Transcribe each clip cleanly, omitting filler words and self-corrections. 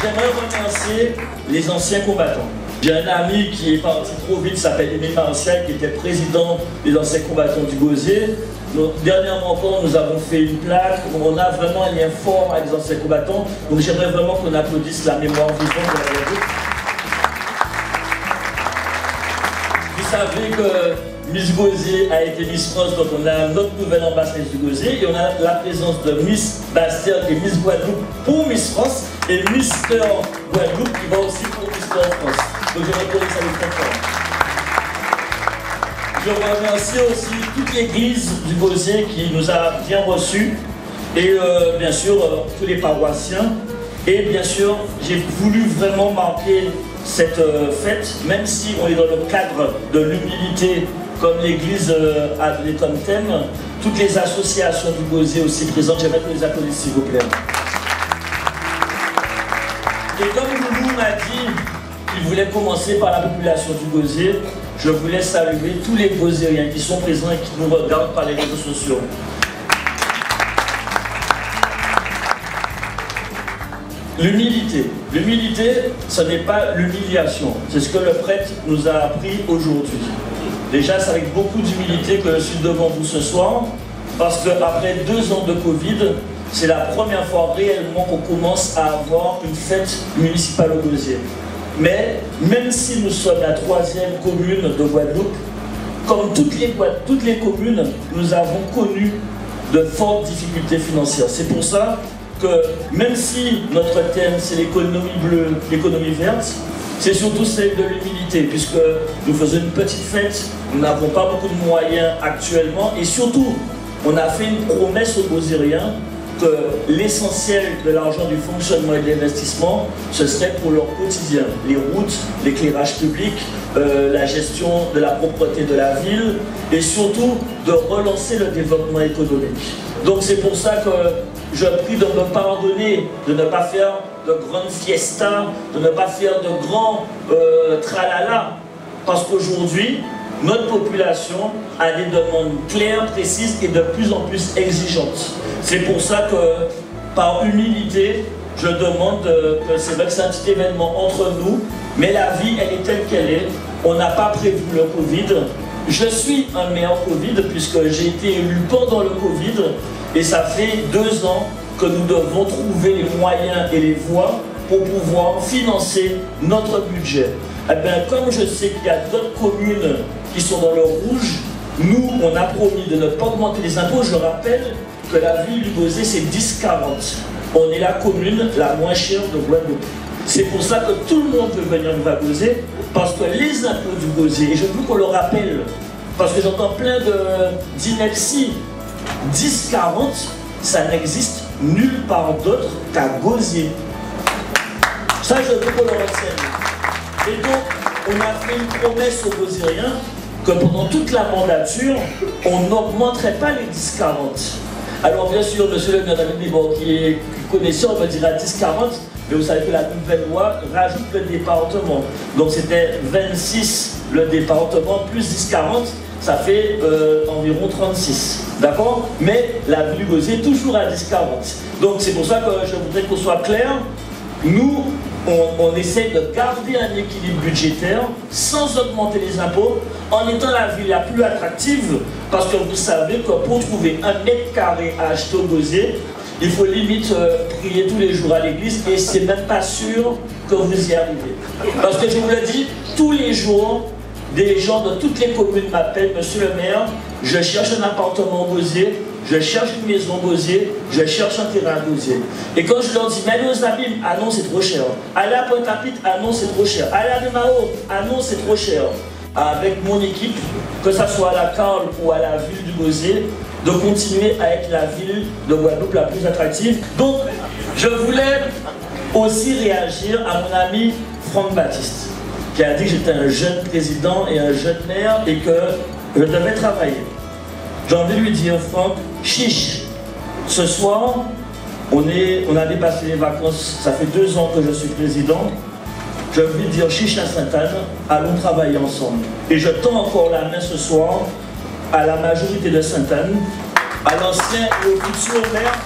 J'aimerais remercier les anciens combattants. J'ai un ami qui est parti trop vite, s'appelle Émile Martial, qui était président des anciens combattants du Gosier. Dernièrement encore, nous avons fait une plaque. On a vraiment un lien fort avec les anciens combattants. Donc j'aimerais vraiment qu'on applaudisse la mémoire vivante de la Guadeloupe. Vous savez que Miss Gosier a été Miss France, donc on a notre nouvelle ambassadrice du Gosier et on a la présence de Miss Bastien qui est Miss Guadeloupe pour Miss France et Mister Guadeloupe qui va aussi pour Mister France. Donc je reconnais ça très fort. Je remercie aussi toute l'église du Gosier qui nous a bien reçus et bien sûr tous les paroissiens. Et bien sûr, j'ai voulu vraiment marquer cette fête, même si on est dans le cadre de l'humilité, comme l'église a donné comme thème, toutes les associations du Gosier aussi présentes, j'aimerais que vous les applaudissez s'il vous plaît. Et comme Loulou m'a dit qu'il voulait commencer par la population du Gosier, je voulais saluer tous les Gosiériens qui sont présents et qui nous regardent par les réseaux sociaux. L'humilité. L'humilité, ce n'est pas l'humiliation. C'est ce que le prêtre nous a appris aujourd'hui. Déjà, c'est avec beaucoup d'humilité que je suis devant vous ce soir, parce qu'après 2 ans de Covid, c'est la première fois réellement qu'on commence à avoir une fête municipale au Gosier. Mais même si nous sommes la 3e commune de Guadeloupe, comme toutes les communes, nous avons connu de fortes difficultés financières. C'est pour ça que même si notre thème c'est l'économie bleue, l'économie verte, c'est surtout celle de l'humilité, puisque nous faisons une petite fête, nous n'avons pas beaucoup de moyens actuellement, et surtout, on a fait une promesse aux Gosiériens que l'essentiel de l'argent du fonctionnement et de l'investissement, ce serait pour leur quotidien. Les routes, l'éclairage public, la gestion de la propreté de la ville, et surtout de relancer le développement économique. Donc c'est pour ça que je prie de me pardonner, de ne pas faire de grandes fiestas, de ne pas faire de grands tralala, parce qu'aujourd'hui, notre population a des demandes claires, précises et de plus en plus exigeantes. C'est pour ça que, par humilité, je demande que c'est vrai que c'est un petit événement entre nous, mais la vie, elle est telle qu'elle est. On n'a pas prévu le Covid. Je suis un maire Covid, puisque j'ai été élu pendant le Covid, et ça fait 2 ans que nous devons trouver les moyens et les voies pour pouvoir financer notre budget. Eh bien, comme je sais qu'il y a d'autres communes qui sont dans le rouge, nous, on a promis de ne pas augmenter les impôts. Je rappelle que la ville du Gosier, c'est 10,40. On est la commune la moins chère de Guadeloupe. C'est pour ça que tout le monde veut venir nous Gosier, parce que les impôts du Gosier, et je veux qu'on le rappelle, parce que j'entends plein d'inepties, 10,40, ça n'existe nulle part d'autre qu'à Gosier. Ça, je veux qu'on le retienne. Et donc, on a fait une promesse aux Gosiériens que pendant toute la mandature, on n'augmenterait pas les 10,40. Alors bien sûr, monsieur le maire David Libor, qui est connaissant, on me dira 10,40, mais vous savez que la nouvelle loi rajoute le département. Donc c'était 26 le département, plus 10,40, ça fait environ 36. D'accord? Mais la ville du Gosier est toujours à 10,40. Donc c'est pour ça que je voudrais qu'on soit clair. Nous, on essaie de garder un équilibre budgétaire sans augmenter les impôts, en étant la ville la plus attractive, parce que vous savez que pour trouver 1 mètre carré à acheter au Gosier, il faut limite prier tous les jours à l'église, et c'est même pas sûr que vous y arrivez. Parce que je vous le dis, tous les jours, des gens de toutes les communes m'appellent, monsieur le maire, je cherche un appartement au Gosier, je cherche une maison au Gosier, je cherche un terrain au Gosier. Et quand je leur dis, mais allez aux Abîmes, ah non, c'est trop cher. Allez à Pointe-à-Pitre, ah non, c'est trop cher. Allez à Demao, ah non, c'est trop cher. Avec mon équipe, que ce soit à la Carle ou à la ville du Gosier, de continuer à être la ville de Guadeloupe la plus attractive. Donc, je voulais aussi réagir à mon ami Franck Baptiste, qui a dit que j'étais un jeune président et un jeune maire et que je devais travailler. J'ai envie de lui dire, Franck, chiche, ce soir, on a dépassé les vacances, ça fait 2 ans que je suis président. Je veux lui dire, chiche à Sainte-Anne, allons travailler ensemble. Et je tends encore la main ce soir à la majorité de Sainte-Anne, à l'ancien et au futur maire,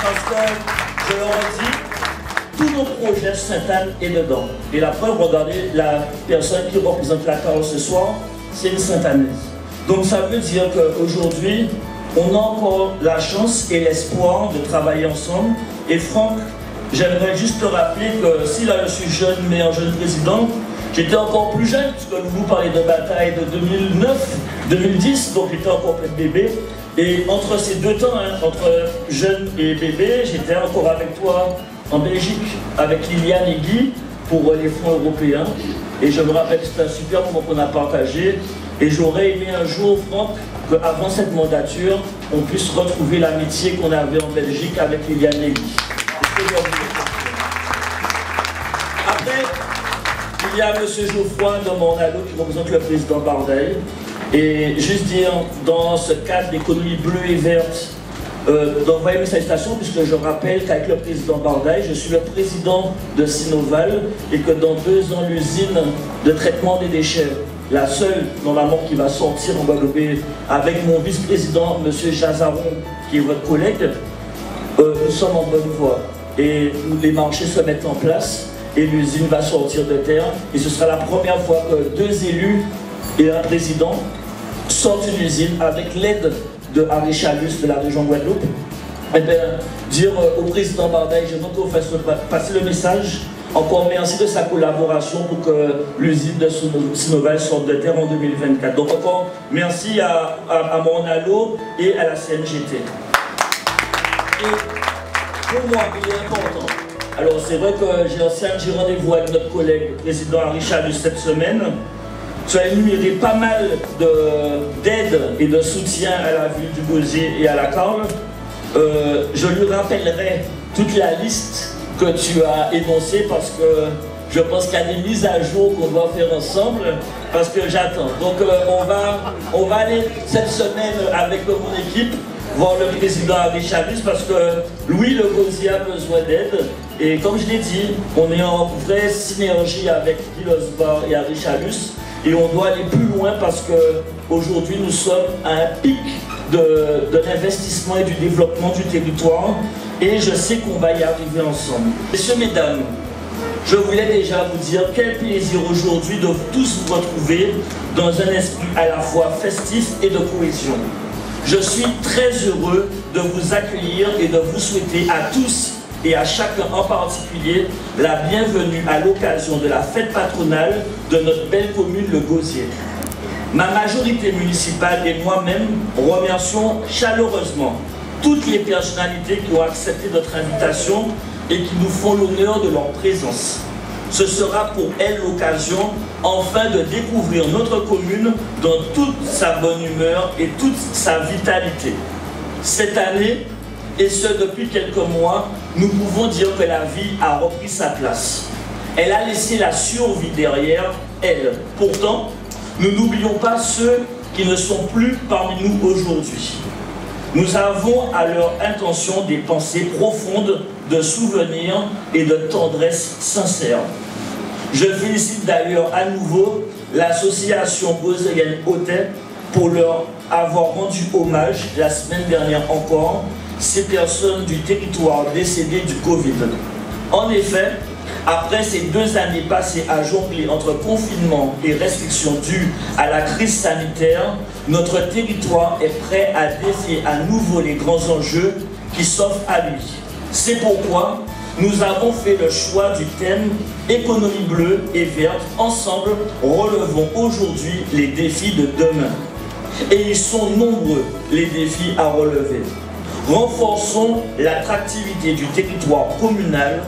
parce que, je leur ai dit, tous nos projets, Sainte-Anne est dedans. Et la preuve, regardez, la personne qui représente la Carole ce soir, c'est une Sainte-Annaise. Donc ça veut dire qu'aujourd'hui, on a encore la chance et l'espoir de travailler ensemble. Et Franck, j'aimerais juste te rappeler que si là je suis jeune maire, jeune président, j'étais encore plus jeune, puisque vous parlez de bataille de 2009-2010, donc j'étais encore plein de bébé. Et entre ces deux temps, hein, entre jeune et bébé, j'étais encore avec toi en Belgique, avec Liliane et Guy, pour les fonds européens. Et je me rappelle que c'était un super moment qu'on a partagé. Et j'aurais aimé un jour, Franck, qu'avant cette mandature, on puisse retrouver l'amitié qu'on avait en Belgique avec Liliane et Guy. Après, il y a M. Geoffroy de Mornalo qui représente le président Bardeil. Et juste dire, dans ce cadre d'économie bleue et verte, d'envoyer mes salutations, puisque je rappelle qu'avec le président Bardeil, je suis le président de Sinoval et que dans 2 ans, l'usine de traitement des déchets, la seule normalement qui va sortir en Guadeloupe, avec mon vice-président, M. Jazaron, qui est votre collègue, nous sommes en bonne voie. Et les marchés se mettent en place et l'usine va sortir de terre. Et ce sera la première fois que 2 élus et un président sortent une usine avec l'aide de Harry Chalus de la région Guadeloupe. Et bien, dire au président Bardeil, je veux qu'on fasse passer le message. Encore merci de sa collaboration pour que l'usine de Sinoval sorte de terre en 2024. Donc encore merci à Mornalo et à la CNGT. Et pour moi, il est important. Alors c'est vrai que j'ai rendez-vous avec notre collègue, le président Harry Chalus, cette semaine. Tu as énuméré pas mal d'aide et de soutien à la ville du Gosier et à la Carole. Je lui rappellerai toute la liste que tu as énoncée parce que je pense qu'il y a des mises à jour qu'on doit faire ensemble parce que j'attends. Donc on va aller cette semaine avec mon équipe voir le président Harry Chalus parce que Louis le Gosier a besoin d'aide. Et comme je l'ai dit, on est en vraie synergie avec Guy Losbar et Harry Chalus. Et on doit aller plus loin parce qu'aujourd'hui nous sommes à un pic de l'investissement et du développement du territoire. Et je sais qu'on va y arriver ensemble. Messieurs, mesdames, je voulais déjà vous dire quel plaisir aujourd'hui de tous vous retrouver dans un esprit à la fois festif et de cohésion. Je suis très heureux de vous accueillir et de vous souhaiter à tous et à chacun en particulier la bienvenue à l'occasion de la fête patronale de notre belle commune, le Gosier. Ma majorité municipale et moi-même remercions chaleureusement toutes les personnalités qui ont accepté notre invitation et qui nous font l'honneur de leur présence. Ce sera pour elles l'occasion enfin de découvrir notre commune dans toute sa bonne humeur et toute sa vitalité. Cette année, et ce depuis quelques mois, nous pouvons dire que la vie a repris sa place. Elle a laissé la survie derrière elle. Pourtant, nous n'oublions pas ceux qui ne sont plus parmi nous aujourd'hui. Nous avons à leur intention des pensées profondes de souvenirs et de tendresse sincère. Je félicite d'ailleurs à nouveau l'association gosérienne Autet pour leur avoir rendu hommage la semaine dernière encore, ces personnes du territoire décédées du Covid. En effet, après ces 2 années passées à jongler entre confinement et restrictions dues à la crise sanitaire, notre territoire est prêt à défier à nouveau les grands enjeux qui s'offrent à lui. C'est pourquoi nous avons fait le choix du thème « Économie bleue et verte ». Ensemble, relevons aujourd'hui les défis de demain. Et ils sont nombreux, les défis à relever. Renforçons l'attractivité du territoire communal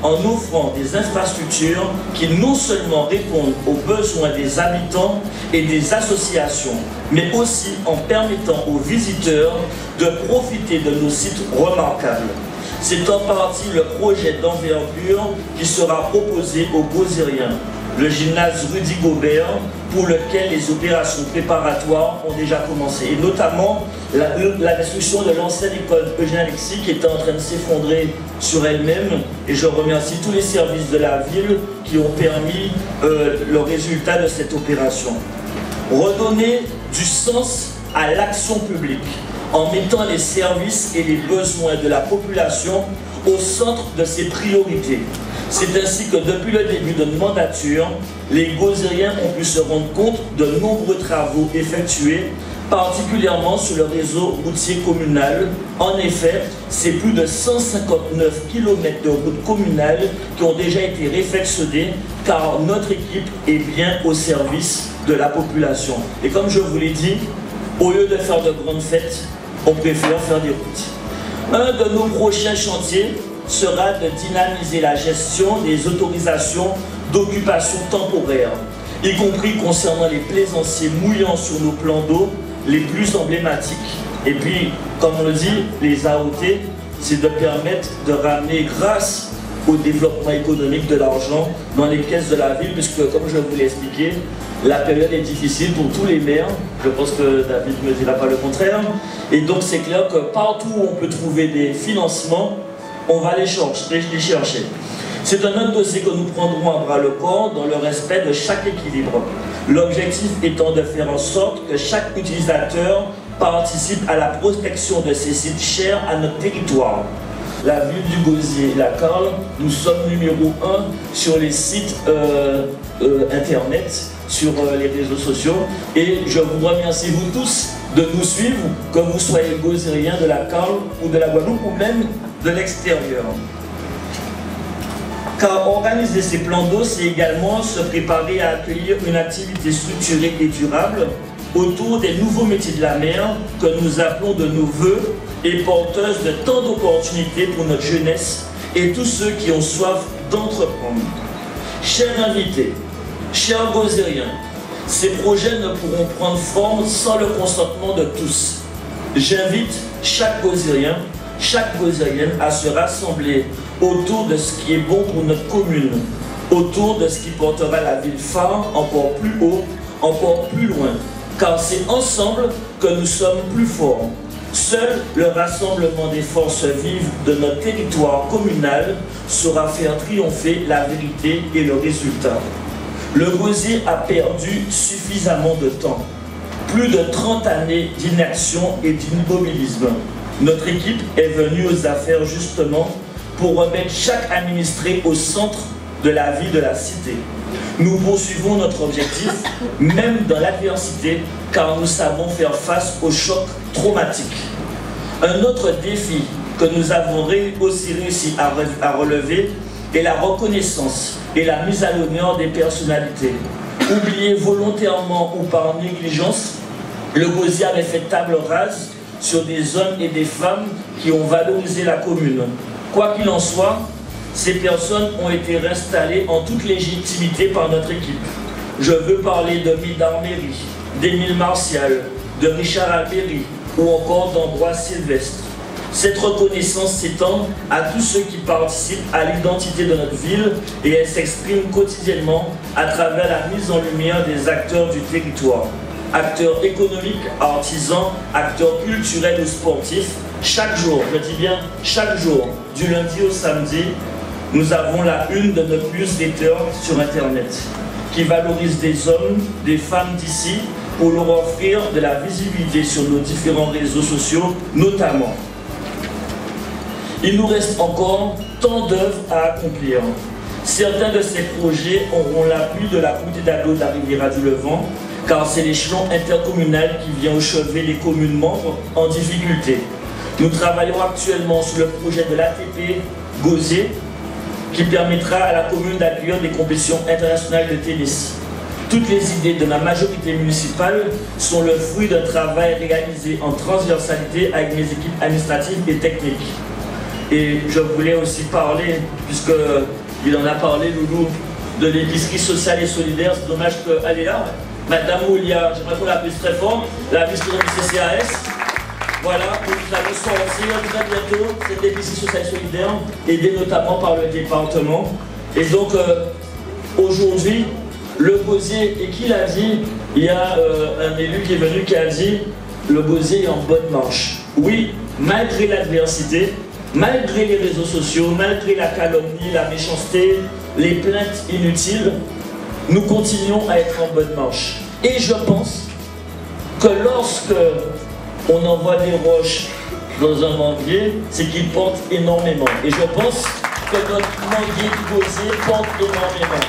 en offrant des infrastructures qui non seulement répondent aux besoins des habitants et des associations, mais aussi en permettant aux visiteurs de profiter de nos sites remarquables. C'est en partie le projet d'envergure qui sera proposé aux Gosériens, le gymnase Rudy Gobert, pour lequel les opérations préparatoires ont déjà commencé, et notamment la destruction de l'ancienne école Eugène Alexis qui était en train de s'effondrer sur elle-même, et je remercie tous les services de la ville qui ont permis le résultat de cette opération. Redonner du sens à l'action publique en mettant les services et les besoins de la population au centre de ses priorités. C'est ainsi que depuis le début de notre mandature, les Gozériens ont pu se rendre compte de nombreux travaux effectués, particulièrement sur le réseau routier communal. En effet, c'est plus de 159 km de routes communales qui ont déjà été réfectionnés car notre équipe est bien au service de la population. Et comme je vous l'ai dit, au lieu de faire de grandes fêtes, on préfère faire des routes. Un de nos prochains chantiers sera de dynamiser la gestion des autorisations d'occupation temporaire, y compris concernant les plaisanciers mouillant sur nos plans d'eau les plus emblématiques. Et puis, comme on le dit, les AOT, c'est de permettre de ramener, grâce au développement économique, de l'argent dans les caisses de la ville, puisque, comme je vous l'ai expliqué, la période est difficile pour tous les maires. Je pense que David ne me dira pas le contraire. Et donc, c'est clair que partout où on peut trouver des financements, on va les chercher. C'est un autre dossier que nous prendrons à bras le corps dans le respect de chaque équilibre. L'objectif étant de faire en sorte que chaque utilisateur participe à la prospection de ces sites chers à notre territoire. La ville du Gosier, la Carle, nous sommes numéro 1 sur les sites internet, sur les réseaux sociaux. Et je vous remercie vous tous de nous suivre, que vous soyez Gosériens de la Carle ou de la Guadeloupe ou même de l'extérieur. Car organiser ces plans d'eau, c'est également se préparer à accueillir une activité structurée et durable autour des nouveaux métiers de la mer que nous appelons de nos voeux et porteuses de tant d'opportunités pour notre jeunesse et tous ceux qui ont soif d'entreprendre. Chers invités, chers Gosériens, ces projets ne pourront prendre forme sans le consentement de tous. J'invite chaque Gosérien, chaque Gosérienne à se rassembler autour de ce qui est bon pour notre commune, autour de ce qui portera la ville phare encore plus haut, encore plus loin, car c'est ensemble que nous sommes plus forts. Seul le rassemblement des forces vives de notre territoire communal saura faire triompher la vérité et le résultat. Le Gosier a perdu suffisamment de temps, plus de 30 années d'inaction et d'immobilisme. Notre équipe est venue aux affaires justement pour remettre chaque administré au centre de la vie de la cité. Nous poursuivons notre objectif, même dans l'adversité, car nous savons faire face aux chocs traumatiques. Un autre défi que nous avons aussi réussi à relever est la reconnaissance et la mise à l'honneur des personnalités. Oubliées volontairement ou par négligence, le Gosier avait fait table rase sur des hommes et des femmes qui ont valorisé la commune. Quoi qu'il en soit, ces personnes ont été réinstallées en toute légitimité par notre équipe. Je veux parler de Midar Méry, d'Émile Martial, de Richard Albéry ou encore d'Ambroise Sylvestre. Cette reconnaissance s'étend à tous ceux qui participent à l'identité de notre ville et elle s'exprime quotidiennement à travers la mise en lumière des acteurs du territoire. Acteurs économiques, artisans, acteurs culturels ou sportifs, chaque jour, je dis bien chaque jour, du lundi au samedi, nous avons la une de notre newsletter sur Internet qui valorise des hommes, des femmes d'ici pour leur offrir de la visibilité sur nos différents réseaux sociaux notamment. Il nous reste encore tant d'œuvres à accomplir. Certains de ces projets auront l'appui de la communauté d'agglo de la Riviera-du-Levant, car c'est l'échelon intercommunal qui vient au chevet les communes membres en difficulté. Nous travaillons actuellement sur le projet de l'ATP Gosier, qui permettra à la commune d'accueillir des compétitions internationales de tennis. Toutes les idées de la majorité municipale sont le fruit d'un travail réalisé en transversalité avec mes équipes administratives et techniques. Et je voulais aussi parler, puisqu'il en a parlé, Loulou, de l'épicerie sociale et solidaire. C'est dommage qu'elle est là. Madame Oulia, j'aimerais qu'on l'appelle très fort, la vice-présidente du CCAS. Voilà, nous allons sortir très bientôt cette épicerie sociale et solidaire, aidée notamment par le département. Et donc, aujourd'hui, le Gosier, et qui l'a dit? Il y a un élu qui est venu qui a dit le Gosier est en bonne marche. Oui, malgré l'adversité, malgré les réseaux sociaux, malgré la calomnie, la méchanceté, les plaintes inutiles, nous continuons à être en bonne marche. Et je pense que lorsque on envoie des roches dans un manguier, c'est qu'il porte énormément. Et je pense que notre manguier du gosier porte énormément.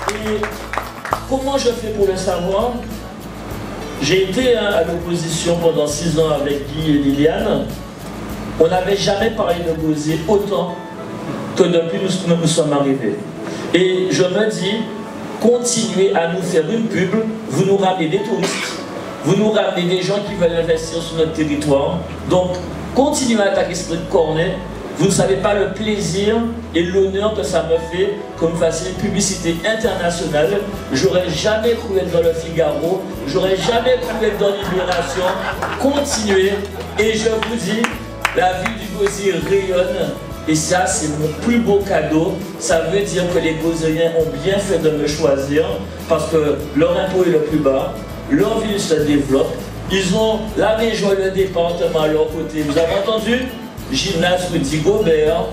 Et comment je fais pour le savoir? J'ai été à l'opposition pendant 6 ans avec Guy et Liliane. On n'avait jamais parlé de gosier autant que depuis que nous sommes arrivés. Et je me dis, continuez à nous faire une pub, vous nous ramenez des touristes, vous nous ramenez des gens qui veulent investir sur notre territoire. Donc, continuez à attaquer ce cornet. Vous ne savez pas le plaisir et l'honneur que ça me fait comme fasse une publicité internationale. J'aurais jamais cru être dans le Figaro, j'aurais jamais cru être dans Libération. Continuez et je vous dis, la ville du gosier rayonne. Et ça, c'est mon plus beau cadeau. Ça veut dire que les gosieriens ont bien fait de me choisir parce que leur impôt est le plus bas, leur ville se développe, ils ont la région et le département à leur côté. Vous avez entendu? Gymnase Rudy Gobert,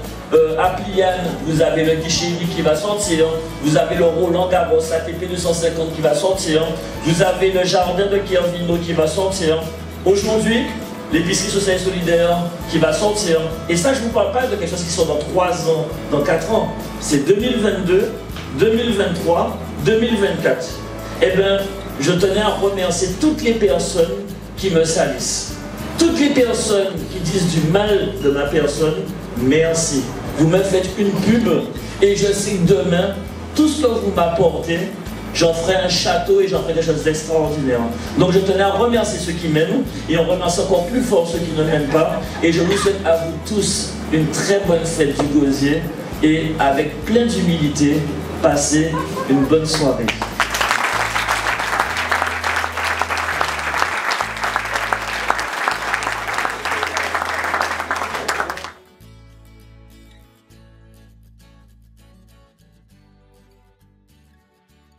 à Pliane, vous avez le guichet unique qui va sortir, vous avez le Roland Garros ATP 250 qui va sortir, vous avez le jardin de Kervino qui va sortir. Aujourd'hui, l'épicerie sociale et solidaire qui va sortir. Et ça, je ne vous parle pas de quelque chose qui sort dans 3 ans, dans 4 ans. C'est 2022, 2023, 2024. Eh bien, je tenais à remercier toutes les personnes qui me salissent. Toutes les personnes qui disent du mal de ma personne, merci. Vous me faites une pub et je sais que demain, tout ce que vous m'apportez, j'en ferai un château et j'en ferai des choses extraordinaires. Donc je tenais à remercier ceux qui m'aiment et on remercie encore plus fort ceux qui ne m'aiment pas. Et je vous souhaite à vous tous une très bonne fête du gosier et avec plein d'humilité, passez une bonne soirée.